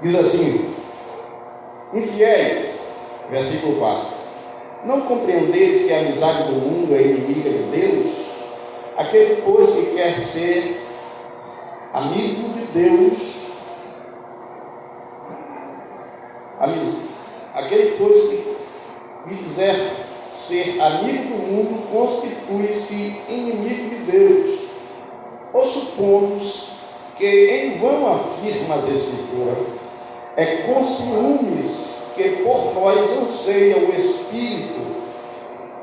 Diz assim: infiéis, versículo 4, não compreendeis que a amizade do mundo é inimiga de Deus? Aquele, pois, que quer ser amigo de Deus, aquele, pois, que quiser ser amigo do mundo, constitui-se inimigo de Deus. Ou supomos que em vão afirma as Escrituras, é com ciúmes que por nós anseia o Espírito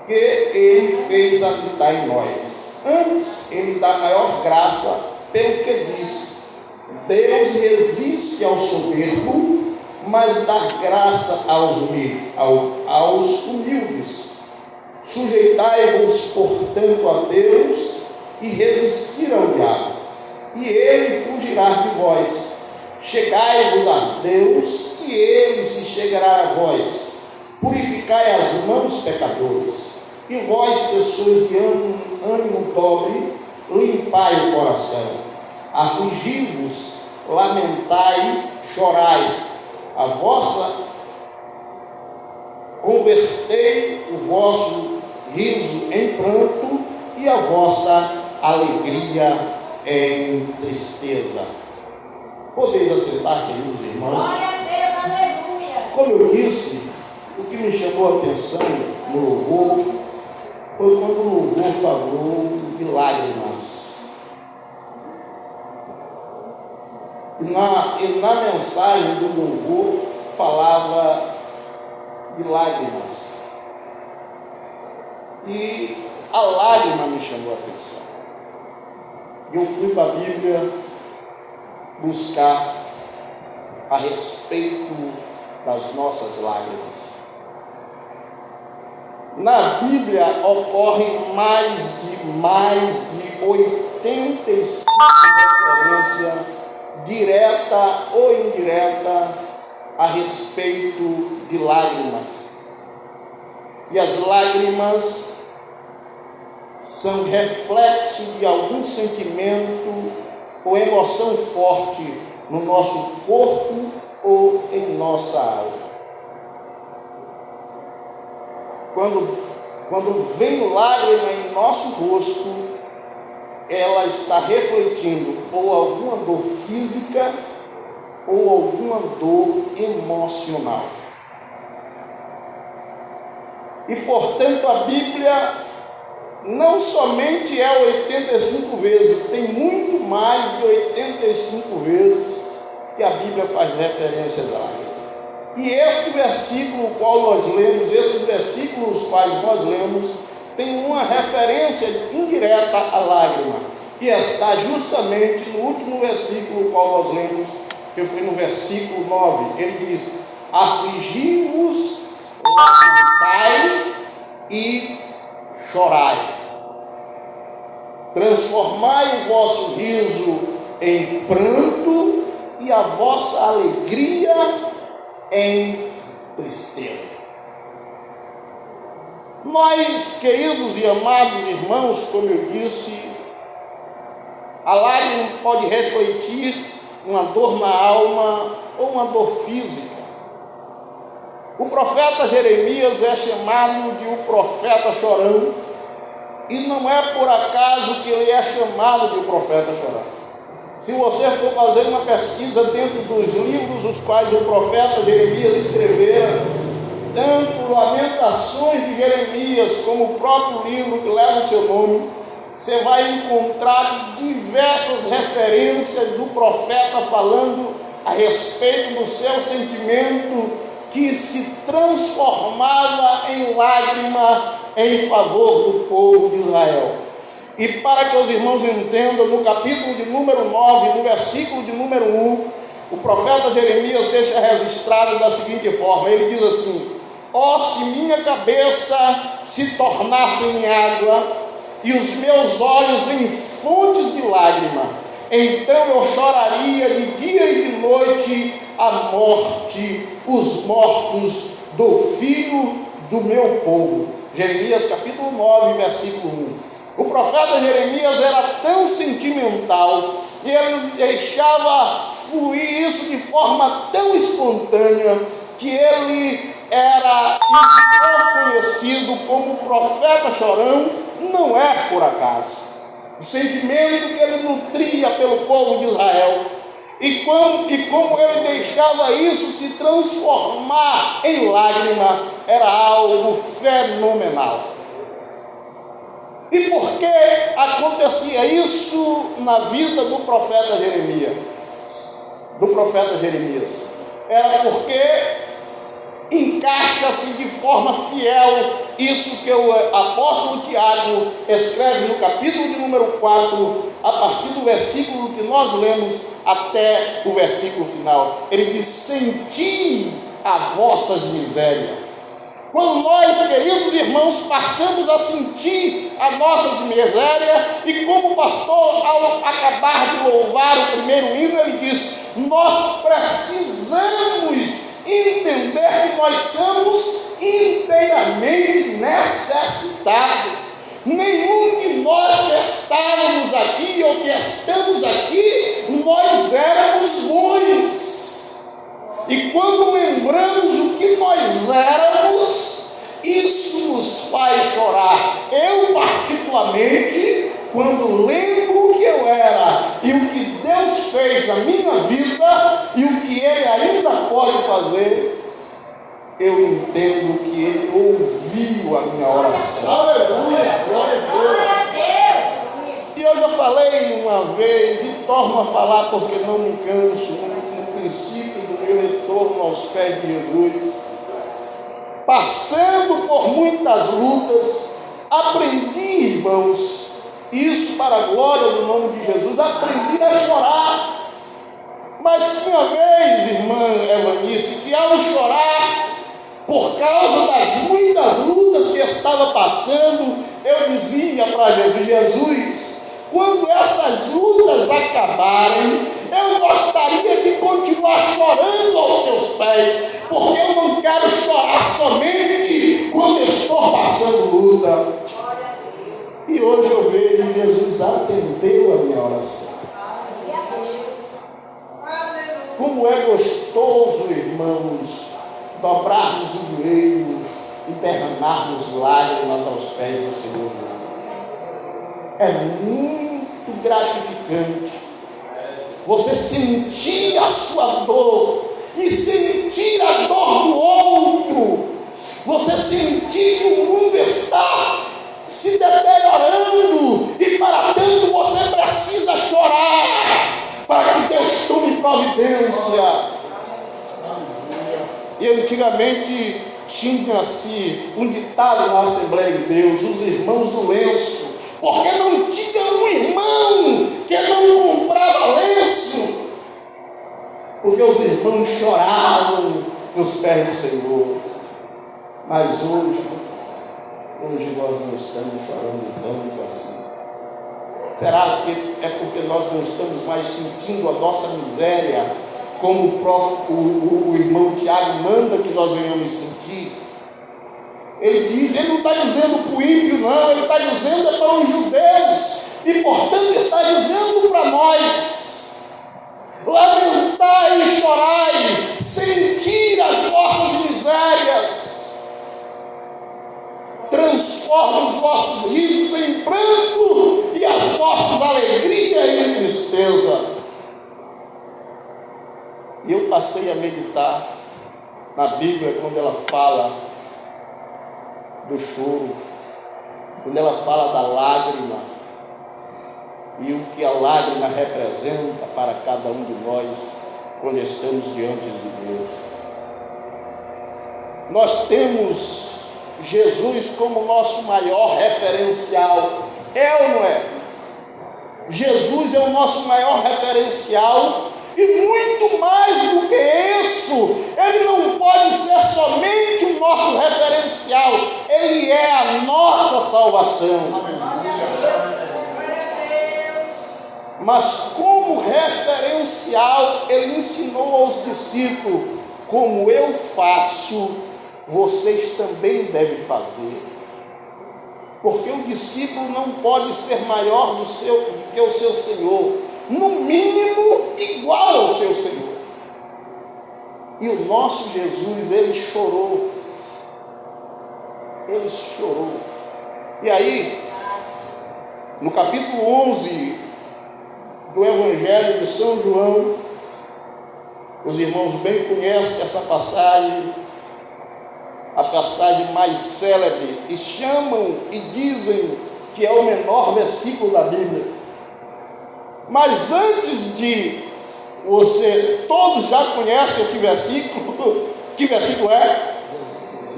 que Ele fez habitar em nós. Antes, Ele dá maior graça, pelo que diz: Deus resiste ao soberbo, mas dá graça aos humildes. Sujeitai-vos, portanto, a Deus e resistir ao diabo, e ele fugirá de vós. Chegai-vos a Deus, e ele se chegará a vós. Purificai as mãos, pecadores, e vós que sois de ânimo dobre, limpai o coração. Afligi-vos, lamentai, chorai. A vossa convertei o vosso riso em pranto e a vossa alegria em tristeza. Podeis aceitar, queridos irmãos? Glória a Deus, aleluia. Como eu disse, o que me chamou a atenção no louvor foi quando o louvor falou de lágrimas. E na mensagem do louvor falava de lágrimas. E a lágrima me chamou a atenção. E eu fui para a Bíblia buscar a respeito das nossas lágrimas. Na Bíblia ocorrem mais de 85 referências, direta ou indireta, a respeito de lágrimas. E as lágrimas são reflexo de algum sentimento ou emoção forte no nosso corpo ou em nossa alma. Quando vem lágrima em nosso rosto, ela está refletindo ou alguma dor física ou alguma dor emocional. E portanto a Bíblia não somente é 85 vezes, tem muito mais de 85 vezes que a Bíblia faz referência a lágrimas. E esse versículo qual nós lemos, esses versículos quais nós lemos, tem uma referência indireta à lágrima, e está justamente no último versículo qual nós lemos, que foi no versículo 9. Ele diz: afligi-vos, lamentai e chorai. Transformai o vosso riso em pranto e a vossa alegria em tristeza. Nós, queridos e amados irmãos, como eu disse, a lágrima pode refletir uma dor na alma ou uma dor física. O profeta Jeremias é chamado de o profeta chorão, e não é por acaso que ele é chamado de o profeta chorão. Se você for fazer uma pesquisa dentro dos livros os quais o profeta Jeremias escrevera, tanto Lamentações de Jeremias como o próprio livro que leva o seu nome, você vai encontrar diversas referências do profeta falando a respeito do seu sentimento que se transformava em lágrima em favor do povo de Israel. E para que os irmãos entendam, no capítulo de número 9, no versículo de número 1, o profeta Jeremias deixa registrado da seguinte forma, ele diz assim: ó, se minha cabeça se tornasse em água e os meus olhos em fontes de lágrima, então eu choraria de dia e de noite a morte, os mortos do filho do meu povo. Jeremias capítulo 9, versículo 1. O profeta Jeremias era tão sentimental e ele deixava fluir isso de forma tão espontânea que ele era conhecido como profeta chorão, não é por acaso. O sentimento que ele nutria pelo povo de Israel e como ele deixava isso se transformar em lágrima, era algo fenomenal. E por que acontecia isso na vida do profeta Jeremias? Era porque encaixa-se de forma fiel isso que o apóstolo Tiago escreve no capítulo de número 4, a partir do versículo que nós lemos até o versículo final. Ele diz: senti as vossas misérias. Quando nós, queridos irmãos, passamos a sentir as nossas misérias, e como o pastor, ao acabar de louvar o primeiro hino, ele diz: nós precisamos entender que nós somos inteiramente necessitados. Nenhum de nós que estávamos aqui ou que estamos aqui, nós éramos bons. E quando lembramos o que nós éramos, isso nos faz chorar. Eu, particularmente, quando lembro o que eu era e o que Deus fez na minha vida e o que Ele ainda pode fazer, eu entendo que Ele ouviu a minha oração. Aleluia, glória a Deus. E eu já falei uma vez e torno a falar porque não me canso, no princípio do meu retorno aos pés de Jesus. Passando por muitas lutas, aprendi, irmãos, isso para a glória do nome de Jesus, aprendi a chorar. Mas tinha vez, irmã Evanice, que ao chorar, por causa das muitas lutas que estava passando, eu dizia para Jesus: Jesus, quando essas lutas acabarem, eu gostaria de continuar chorando aos teus pés, porque eu não quero chorar somente quando estou passando luta. E hoje eu vejo que Jesus atendeu a minha oração. Como é gostoso, irmãos, dobrarmos o joelho e derramarmos lágrimas aos pés do Senhor. É muito gratificante você sentir a sua dor e sentir a dor do outro. Você sentir que o mundo está se deteriorando e para tanto você precisa chorar para que Deus tome providência. E antigamente tinha-se um ditado na Assembleia de Deus: os irmãos do lenço, porque não tinha um irmão que não comprava lenço, porque os irmãos choravam nos pés do Senhor. Mas hoje nós não estamos chorando tanto assim. Será que é porque nós não estamos mais sentindo a nossa miséria, como o irmão Tiago manda que nós venhamos sentir? Ele não está dizendo para o ímpio, não, ele está dizendo para os judeus, e portanto está dizendo para nós: lamentai e chorai, sentir as vossas misérias, transforma os vossos risos em pranto e as vossas alegrias em tristeza. E eu passei a meditar na Bíblia quando ela fala do choro, quando ela fala da lágrima e o que a lágrima representa para cada um de nós quando estamos diante de Deus. Nós temos Jesus como nosso maior referencial, é ou não é? Jesus é o nosso maior referencial. E muito mais do que isso, Ele não pode ser somente o nosso referencial, Ele é a nossa salvação. Mas como referencial, Ele ensinou aos discípulos: como eu faço, vocês também devem fazer. porque o discípulo não pode ser maior do que o seu Senhor, no mínimo igual ao seu Senhor. E o nosso Jesus, ele chorou. Ele chorou. E aí, no capítulo 11 do Evangelho de São João, os irmãos bem conhecem essa passagem, a passagem mais célebre, e chamam e dizem que é o menor versículo da Bíblia. Mas antes de todos já conhecem esse versículo, que versículo é?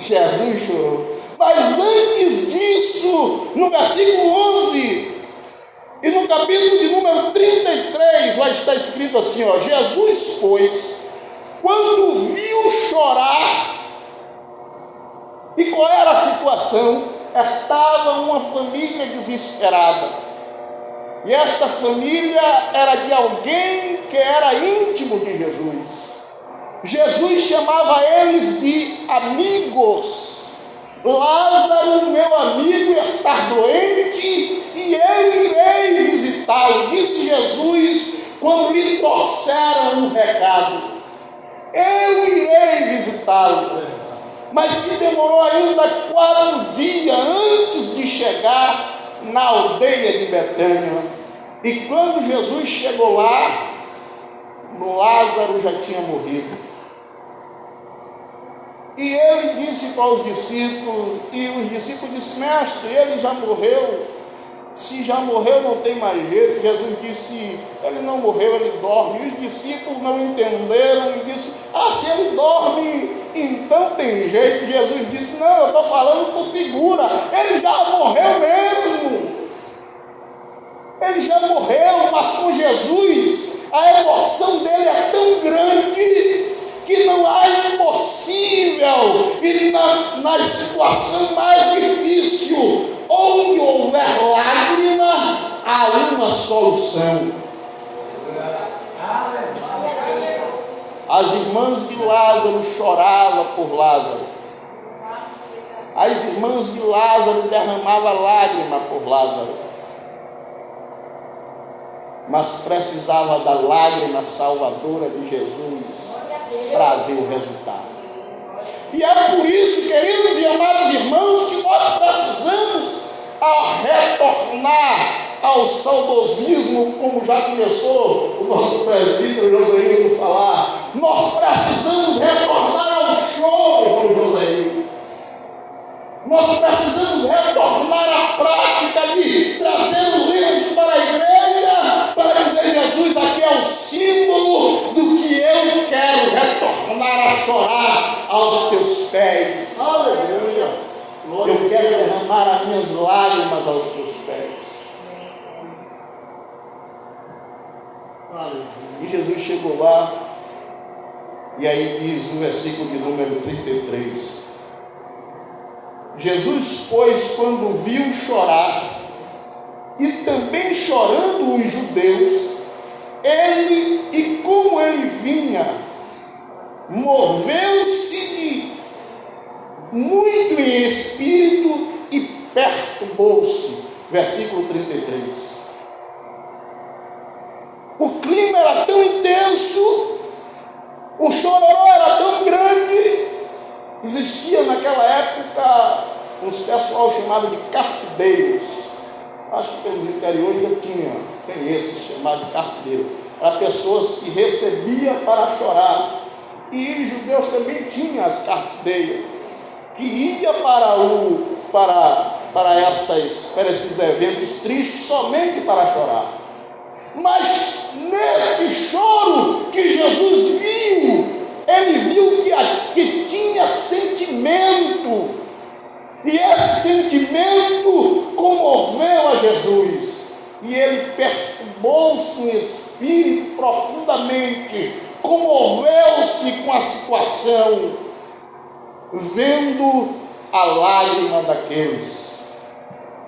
Jesus chorou. Mas antes disso, no versículo 11, e no capítulo de número 33, lá está escrito assim, ó: Jesus, pois, quando viu chorar, e qual era a situação? Estava uma família desesperada, e esta família era de alguém que era íntimo de Jesus. Jesus chamava eles de amigos. Lázaro, meu amigo, está doente, e eu irei visitá-lo, disse Jesus, quando lhe trouxeram um recado. Eu irei visitá-lo. Mas se demorou ainda 4 dias antes de chegar na aldeia de Betânia. E quando Jesus chegou lá, Lázaro já tinha morrido. E ele disse para os discípulos, e os discípulos disseram: mestre, ele já morreu. Se já morreu, não tem mais jeito. Jesus disse: ele não morreu, ele dorme. E os discípulos não entenderam e disseram: se ele dorme, então tem jeito. Jesus disse: não, eu estou falando por figura, ele já morreu mesmo. Ele já morreu, mas com Jesus a emoção dele é tão grande que não há impossível. E na situação mais difícil, onde houver lágrima, há uma solução. As irmãs de Lázaro choravam por Lázaro. As irmãs de Lázaro derramavam lágrima por Lázaro. Mas precisava da lágrima salvadora de Jesus para ver o resultado. E é por isso, queridos e amados irmãos, que nós precisamos retornar ao saudosismo, como já começou o nosso presbítero Joséino a falar. Nós precisamos retornar ao choro com Joséino. Nós precisamos retornar à prática de trazer o lenço para a igreja, para dizer: Jesus, aqui é o símbolo do que eu quero retornar a chorar aos teus pés. Aleluia! Eu quero derramar as minhas lágrimas aos teus pés. Aleluia. E Jesus chegou lá, e aí diz no versículo de número 33: Jesus, pois, quando viu chorar, e também chorando os judeus, e como ele vinha, moveu-se muito em espírito e perturbou-se. Versículo 33. O clima era tão intenso, o chororô era tão grande. Existia naquela época uns pessoal chamado de carpideiros. Acho que pelos interiores ainda tem esse chamado de carpideiro. Para pessoas que recebiam para chorar. E os judeus também tinham as carpideiras, que ia para esses eventos tristes somente para chorar. Mas nesse choro que Jesus viu, ele viu que tinha sentimento, e esse sentimento comoveu a Jesus, e ele perturbou-se em espírito profundamente, comoveu-se com a situação, vendo a lágrima daqueles.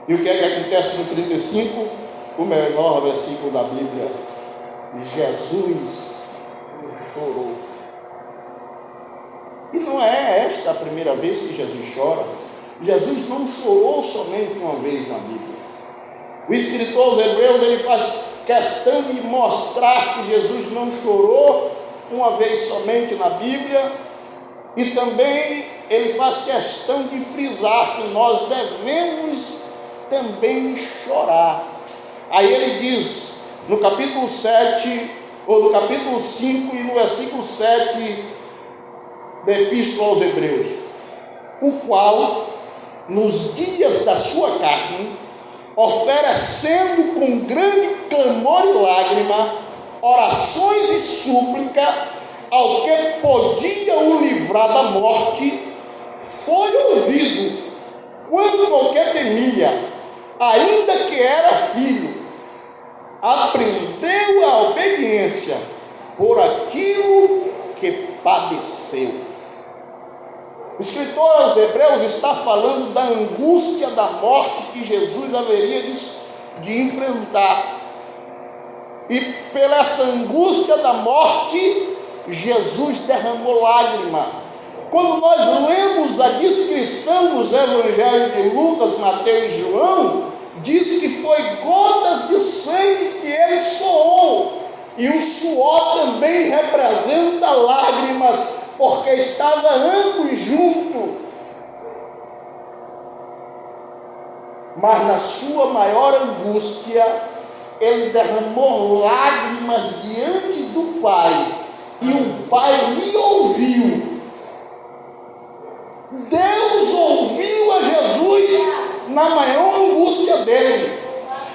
E o que é que acontece no 35? O menor versículo da Bíblia: Jesus chorou. E não é esta a primeira vez que Jesus chora. Jesus não chorou somente uma vez na Bíblia. O escritor aos Hebreus, ele faz questão de mostrar que Jesus não chorou uma vez somente na Bíblia, e também ele faz questão de frisar que nós devemos também chorar. Aí ele diz, no capítulo 7, ou no capítulo 5 e no versículo 7 da Epístola aos Hebreus: o qual, nos dias da sua carne, oferecendo com grande clamor e lágrima, orações e súplica ao que podia o livrar da morte, foi ouvido, quando ao que temia, ainda que era filho, aprendeu a obediência por aquilo que padeceu. O escritor aos Hebreus está falando da angústia da morte que Jesus haveria de enfrentar. E pela essa angústia da morte, Jesus derramou lágrima. Quando nós lemos a descrição dos evangelhos de Lucas, Mateus e João, diz que foi gotas de sangue que ele suou. E o suor também representa lágrimas, porque estava ambos juntos. Mas na sua maior angústia, ele derramou lágrimas diante do Pai, e o Pai lhe ouviu. Deus ouviu a Jesus na maior angústia dele,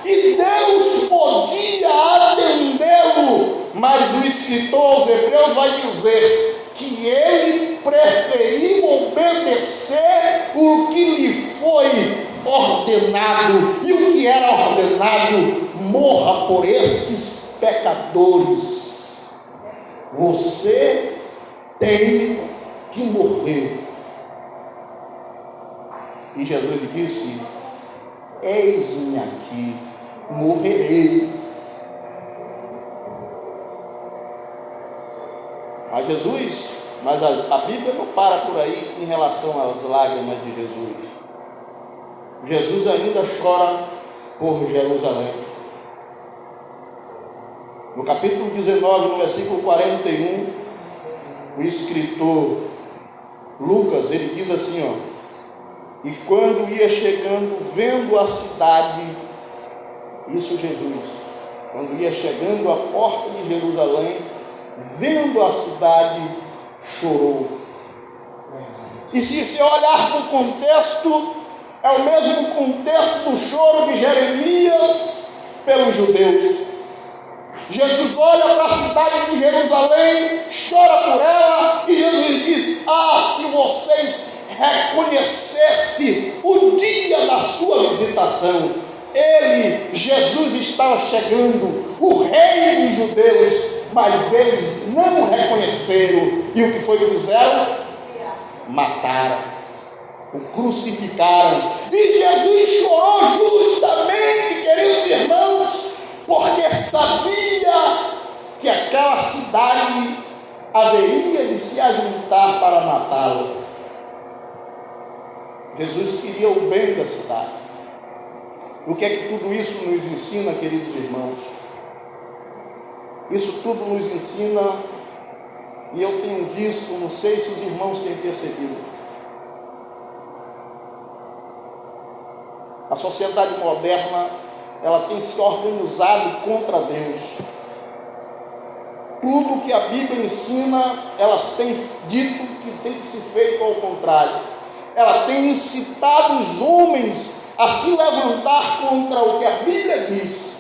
e Deus podia atendê-lo, mas o escritor aos Hebreus vai dizer que ele preferiu obedecer o que lhe foi ordenado, e o que era ordenado: morra por estes pecadores. Você tem que morrer. E Jesus lhe disse: eis-me aqui, morrerei. Mas a Bíblia não para por aí em relação às lágrimas de Jesus. Jesus ainda chora por Jerusalém. No capítulo 19, no versículo 41, o escritor Lucas, ele diz assim, e quando ia chegando, vendo a cidade, isso Jesus, quando ia chegando à porta de Jerusalém, vendo a cidade, chorou. E se você olhar para o contexto, é o mesmo contexto do choro de Jeremias pelos judeus. Jesus olha para a cidade de Jerusalém, chora por ela, e Jesus diz: se vocês reconhecessem o dia da sua visitação. Jesus estava chegando, o rei dos judeus, mas eles não o reconheceram. E o que foi que fizeram? Mataram, o crucificaram. E Jesus chorou justamente, queridos irmãos, porque sabia que aquela cidade haveria de se ajuntar para matá-lo. Jesus queria o bem da cidade. O que é que tudo isso nos ensina, queridos irmãos? Isso tudo nos ensina, e eu tenho visto, não sei se os irmãos têm percebido, a sociedade moderna, ela tem se organizado contra Deus. Tudo que a Bíblia ensina, elas têm dito que tem que ser feito ao contrário. Ela tem incitado os homens a se levantar contra o que a Bíblia diz.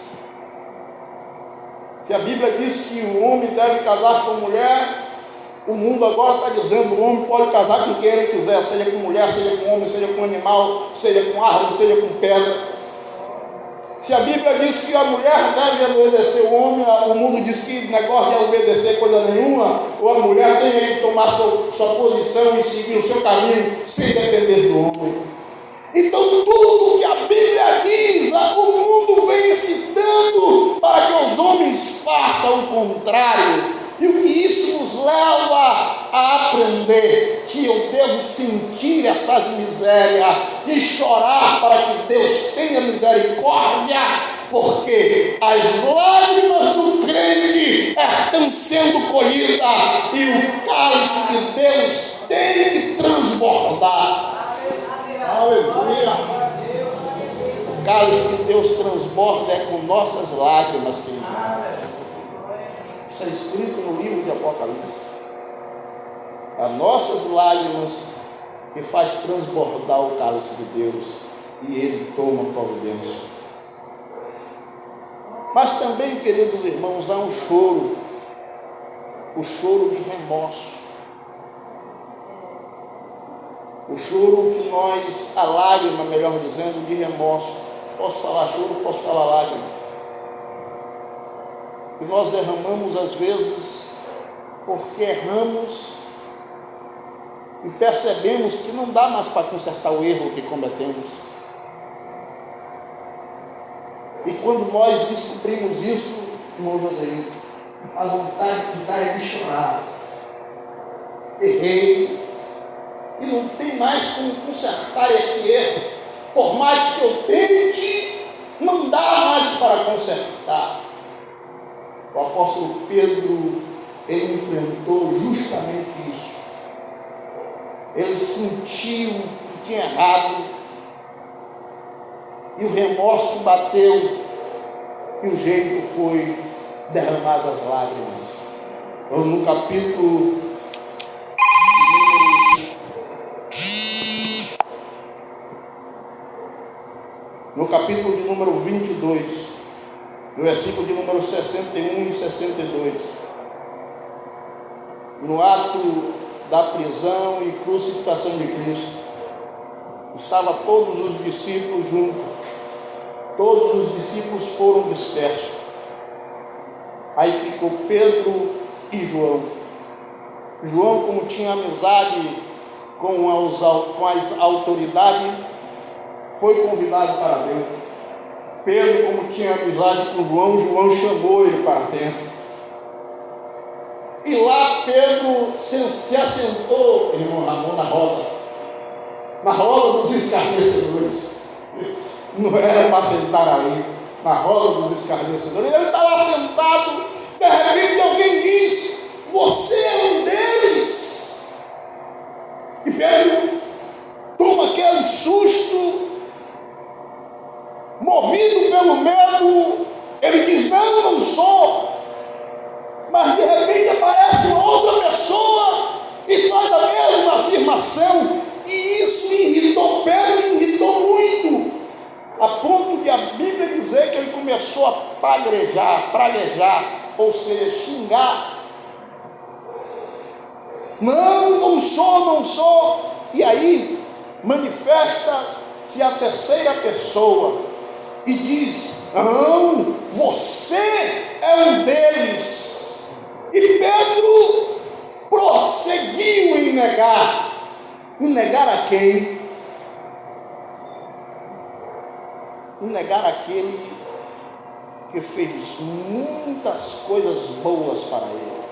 Se a Bíblia diz que o homem deve casar com mulher, o mundo agora está dizendo que o homem pode casar com quem ele quiser, seja com mulher, seja com homem, seja com animal, seja com árvore, seja com pedra. Se a Bíblia diz que a mulher deve obedecer o homem, o mundo diz que negócio de obedecer coisa nenhuma, ou a mulher tem que tomar sua posição e seguir o seu caminho sem depender do homem. Então tudo que a Bíblia diz, o mundo vem incitando para que os homens façam o contrário. E o que isso nos leva a aprender que eu devo sentir essas misérias, sendo colhida, e o cálice que Deus tem que transbordar. Aleluia. O cálice que Deus transborda é com nossas lágrimas, querido. Isso é escrito no livro de Apocalipse. As nossas lágrimas que faz transbordar o cálice de Deus, e Ele toma providência. Mas também, queridos irmãos, há um choro, o choro de remorso. O choro que nós, a lágrima, melhor dizendo, de remorso. Posso falar choro, posso falar lágrima. Que nós derramamos às vezes porque erramos e percebemos que não dá mais para consertar o erro que cometemos. E quando nós descobrimos isso, irmão José, a vontade que dá é de chorar. Errei, e não tem mais como consertar esse erro. Por mais que eu tente, não dá mais para consertar. O apóstolo Pedro, ele enfrentou justamente isso. Ele sentiu que tinha errado, e o remorso bateu, e o jeito foi derramar as lágrimas. No capítulo de número 22, no versículo de número 61 e 62, no ato da prisão e crucificação de Cristo, estavam todos os discípulos juntos. Todos os discípulos foram dispersos. Aí ficou Pedro e João. João, como tinha amizade com as autoridades, foi convidado para dentro. Pedro, como tinha amizade com João chamou ele para dentro. E lá Pedro se assentou, irmão Ramon, na roda dos escarnecedores. Não era para sentar ali, na roda dos escarnecedores. Ele estava sentado, de repente alguém diz: você é um deles. E Pedro toma aquele susto, movido pelo medo. Ele diz: não sou. Mas de repente aparece uma outra pessoa e faz a mesma afirmação, e isso irritou Pedro, irritou muito, a ponto de a Bíblia dizer que ele começou a praguejar, ou seja, xingar. Não sou. E aí manifesta-se a terceira pessoa e diz: não, você é um deles. E Pedro prosseguiu em negar. Em negar a quem? Em negar aquele que fez muitas coisas boas para ele.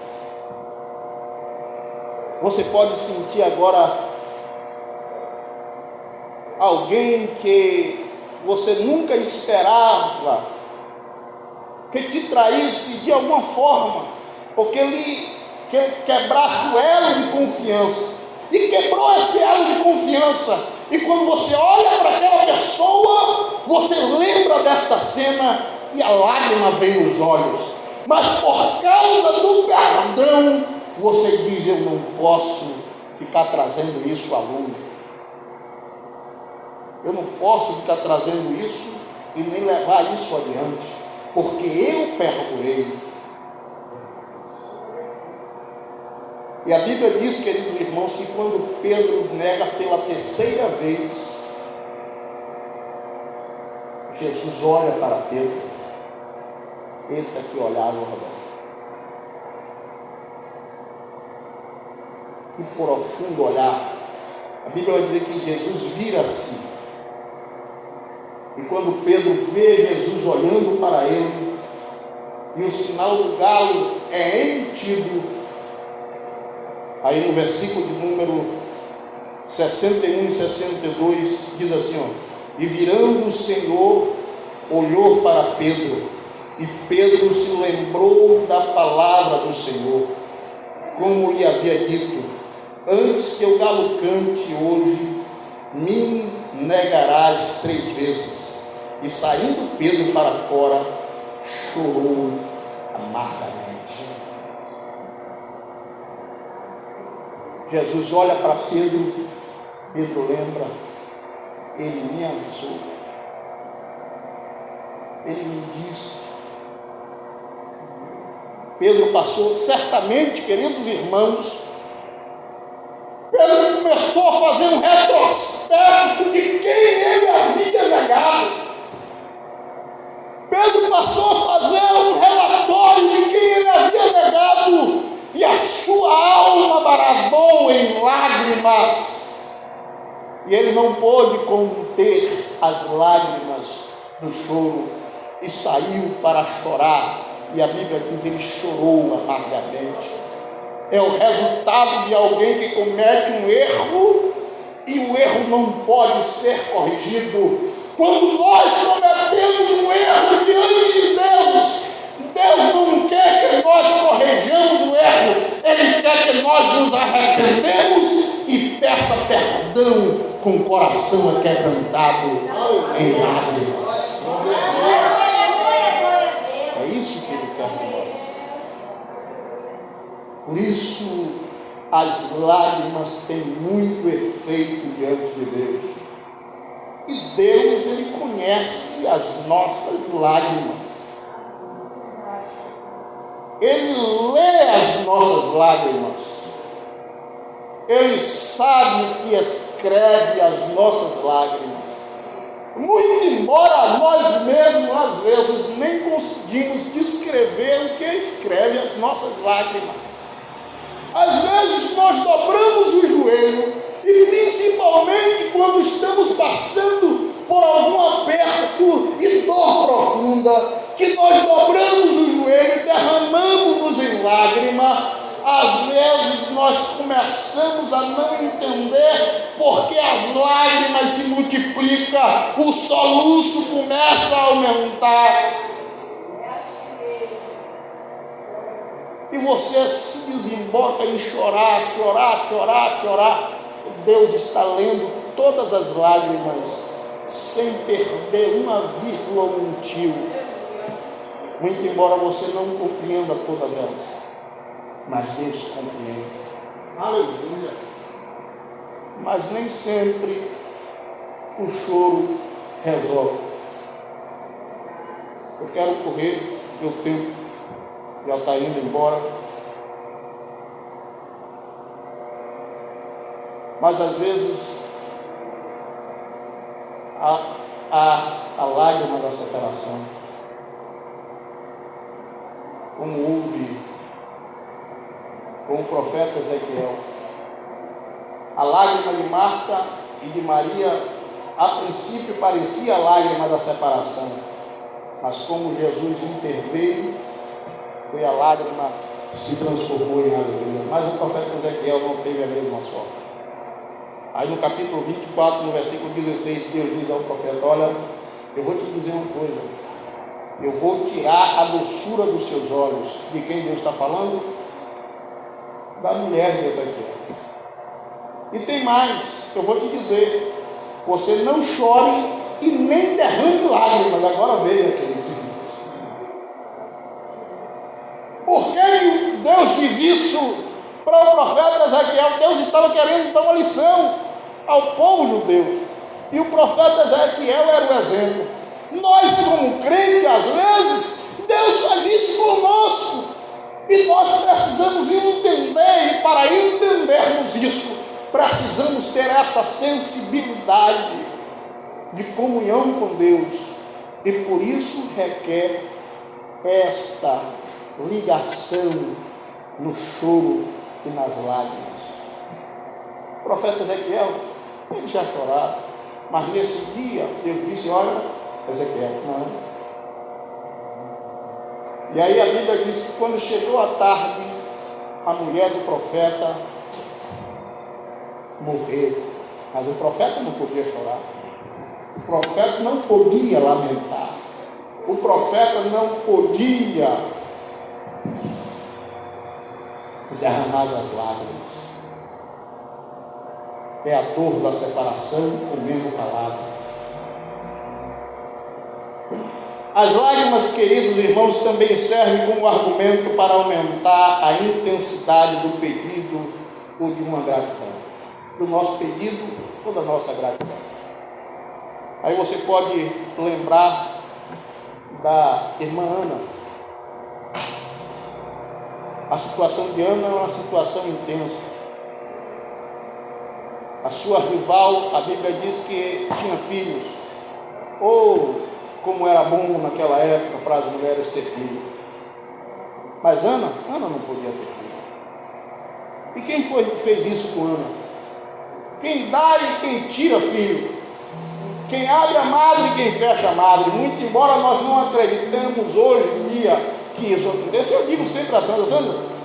Você pode sentir agora alguém que você nunca esperava que te traísse de alguma forma, porque ele quebrasse o elo de confiança, e quebrou esse elo de confiança, e quando você olha para aquela pessoa, você lembra desta cena e a lágrima vem nos olhos, mas por causa do perdão, você diz: eu não posso ficar trazendo isso à luz, eu não posso ficar trazendo isso e nem levar isso adiante, porque eu perdoei. E a Bíblia diz, queridos irmãos, que quando Pedro nega pela terceira vez, Jesus olha para Pedro. Eita, que olhar no redor. Que profundo olhar. A Bíblia vai dizer que Jesus vira-se. E quando Pedro vê Jesus olhando para ele, e o sinal do galo é emitido, aí no versículo de número 61 e 62 diz assim: e virando o Senhor, olhou para Pedro E Pedro se lembrou da palavra do Senhor, como lhe havia dito: antes que o galo cante hoje, me negarás 3 vezes. E saindo Pedro para fora, chorou amargamente. Jesus olha para Pedro, Pedro lembra, ele me avisou, ele me disse. Pedro passou, certamente, queridos irmãos, Pedro começou a fazer um retrospecto de quem ele havia negado. Pedro passou a fazer um relatório de quem ele havia negado, e a sua alma bradou em lágrimas, e ele não pôde conter as lágrimas do choro, e saiu para chorar, e a Bíblia diz, ele chorou amargamente. É o resultado de alguém que comete um erro, e o erro não pode ser corrigido. Quando nós cometemos um erro diante de Deus, Deus não quer que nós corrijamos o erro, Ele quer que nós nos arrependemos e peça perdão com o coração aquebrantado em lágrimas. É isso que Ele quer de nós. Por isso, as lágrimas têm muito efeito diante de Deus. E Deus, Ele conhece as nossas lágrimas. Ele lê as nossas lágrimas. Ele sabe que escreve as nossas lágrimas. Muito embora nós mesmos, às vezes, nem conseguimos descrever o que escreve as nossas lágrimas. Às vezes nós dobramos o joelho, e principalmente quando estamos passando por algum aperto e dor profunda, que nós dobramos o joelho, derramamos-nos em lágrima. Às vezes nós começamos a não entender porque as lágrimas se multiplicam, o soluço começa a aumentar. E você se desemboca em chorar. Deus está lendo todas as lágrimas, sem perder uma vírgula ou um tio. Muito embora você não compreenda todas elas, mas Deus compreende. Aleluia! Mas nem sempre o choro resolve. Eu quero correr, meu tempo já está indo embora. Mas às vezes a lágrima da separação, como houve com o profeta Ezequiel, a lágrima de Marta e de Maria, a princípio parecia a lágrima da separação, mas como Jesus interveio, foi a lágrima que se transformou em alegria. Mas o profeta Ezequiel não teve a mesma sorte. Aí no capítulo 24, no versículo 16, Deus diz ao profeta: olha, eu vou te dizer uma coisa, eu vou tirar a doçura dos seus olhos. De quem Deus está falando? Da mulher de Ezequiel. E tem mais, eu vou te dizer, você não chore e nem derrame lágrimas. Agora veja, queridos. Por que Deus diz isso para o profeta Ezequiel? Deus estava querendo dar uma lição ao povo judeu, e o profeta Ezequiel era o exemplo. Nós, como crentes, às vezes Deus faz isso conosco, e nós precisamos entender, e para entendermos isso, precisamos ter essa sensibilidade de comunhão com Deus, e por isso requer esta ligação no choro e nas lágrimas. O profeta Ezequiel, ele já chorava, mas nesse dia Deus disse: olha, Ezequiel, não. E aí a Bíblia diz que quando chegou a tarde, a mulher do profeta morreu. Mas o profeta não podia chorar, o profeta não podia lamentar. o profeta não podia derramar as lágrimas. É a dor da separação comendo calado. As lágrimas, queridos irmãos, também servem como argumento para aumentar a intensidade do pedido ou de uma gratidão. Do nosso pedido ou da nossa gratidão. Aí você pode lembrar da irmã Ana. A situação de Ana é uma situação intensa. A sua rival, a Bíblia diz que tinha filhos. Como era bom naquela época para as mulheres ter filho. Mas Ana não podia ter filho. E quem foi que fez isso com Ana? Quem dá e quem tira filho. Quem abre a madre e quem fecha a madre. Muito embora nós não acreditemos hoje em dia que isso acontece, eu digo sempre a Sandra,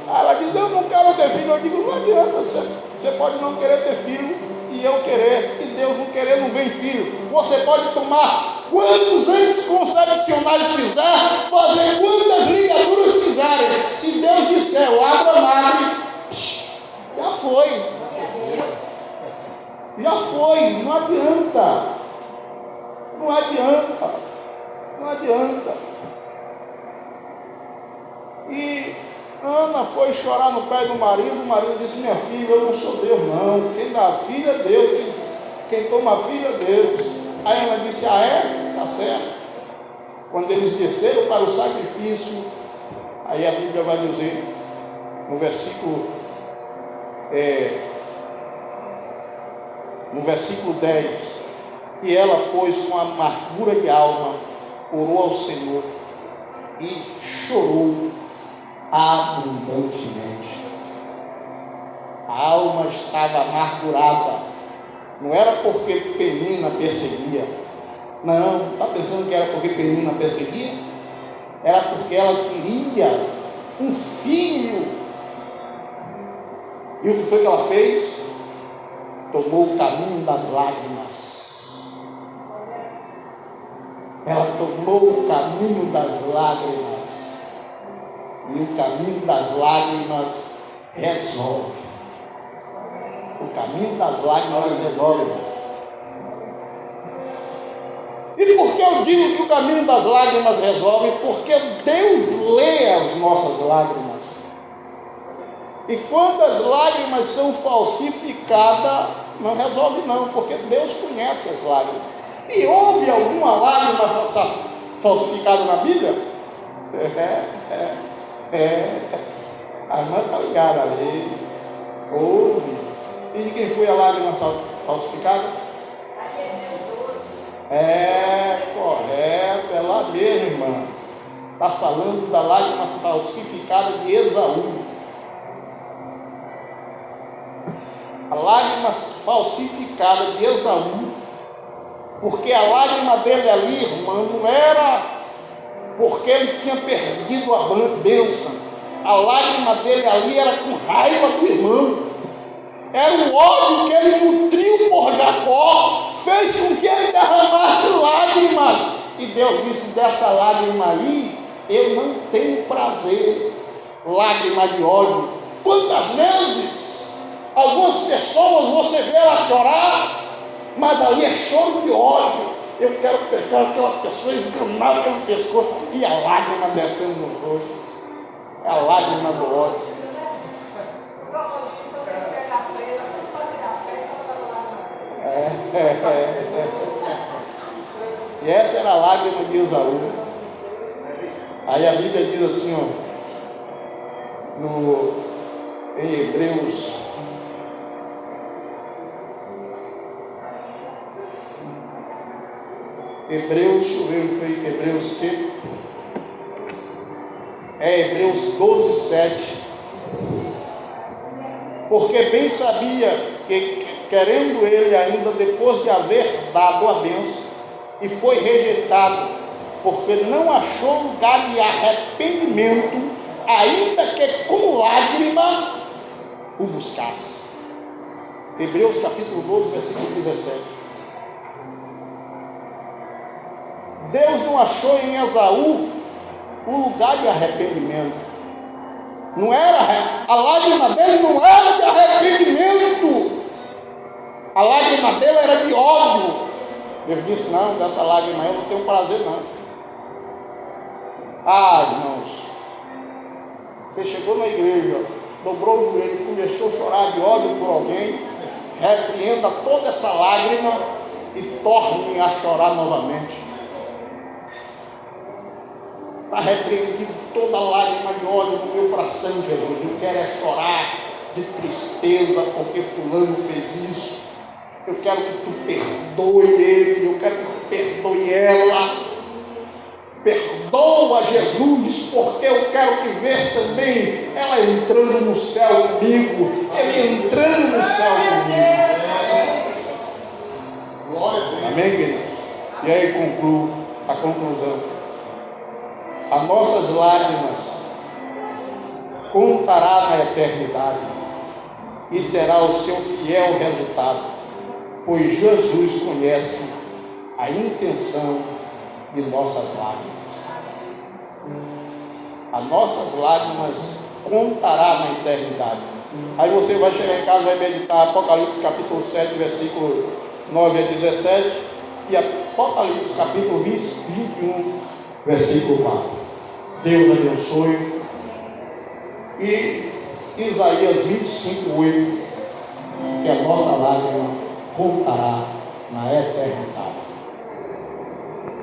ela diz, eu não quero ter filho. Eu digo, não adianta, você pode não querer ter filho e eu querer, e Deus não querer, não vem filho. Você pode tomar quantos anticoncepcionais quiser, fazer quantas ligaduras quiserem. Se Deus disser, eu abro a madre, já foi. Já foi, não adianta. Não adianta. Não adianta. E Ana foi chorar no pé do marido. O marido disse, minha filha, eu não sou Deus não. Quem dá filho é Deus. Quem toma filho é Deus. Aí Ana disse, tá certo. Quando eles desceram para o sacrifício, aí a Bíblia vai dizer, no versículo 10, e ela, pois, com amargura de alma, orou ao Senhor e chorou abundantemente. A alma estava amargurada. Não era porque Penina perseguia. Não, está pensando que era porque Penina perseguia? Era porque ela queria um filho. E o que foi que ela fez? Tomou o caminho das lágrimas. Ela tomou o caminho das lágrimas. E o caminho das lágrimas resolve. O caminho das lágrimas resolve. E por que eu digo que o caminho das lágrimas resolve? Porque Deus lê as nossas lágrimas. E quando as lágrimas são falsificadas, não resolve não, porque Deus conhece as lágrimas. E houve alguma lágrima falsificada na Bíblia? A irmã está ligada ali. Houve. E de quem foi a lágrima falsificada? Correto, é lá mesmo, irmã. Está falando da lágrima falsificada de Esaú. A lágrima falsificada de Esaú, porque a lágrima dele ali, irmã, não era porque ele tinha perdido a bênção. A lágrima dele ali era com raiva do irmão. Era o ódio que ele nutriu por Jacó, fez com que ele derramasse lágrimas. E Deus disse, dessa lágrima aí, eu não tenho prazer. Lágrima de ódio. Quantas vezes algumas pessoas você vê ela chorar, mas ali é choro de ódio. Eu quero pegar aquela pessoa, esganar pelo pescoço, e a lágrima descendo no rosto. É a lágrima do ódio. E essa era a lágrima de Esaú. Aí a Bíblia diz assim, em Hebreus, Hebreus 12:7. Porque bem sabia que, querendo ele ainda depois de haver dado a bênção, e foi rejeitado, porque não achou lugar de arrependimento, ainda que com lágrima o buscasse. Hebreus capítulo 12, versículo 17. Deus não achou em Esaú um lugar de arrependimento. Não era, a lágrima dele não era de arrependimento. A lágrima dele era de ódio. Deus disse: não, dessa lágrima eu não tenho prazer não. Ah, irmãos, você chegou na igreja, dobrou o joelho, começou a chorar de ódio por alguém, repreenda toda essa lágrima e torne a chorar novamente. Está repreendido toda lágrima de ódio no meu coração, Jesus. Eu quero é chorar de tristeza porque fulano fez isso. Eu quero que tu perdoe ele, eu quero que tu perdoe ela. Perdoa, Jesus, porque eu quero que ver também ela entrando no céu comigo, ele entrando no céu comigo. Glória a Deus. Amém, queridos? E aí concluo a conclusão. As nossas lágrimas contará na eternidade e terá o seu fiel resultado, pois Jesus conhece a intenção de nossas lágrimas. As nossas lágrimas contará na eternidade. Aí você vai chegar em casa e vai meditar Apocalipse capítulo 7, versículo 9 a 17 e Apocalipse capítulo 21, versículo 4. Deus abençoe. E Isaías 25, 8, que a nossa lágrima contará na eternidade.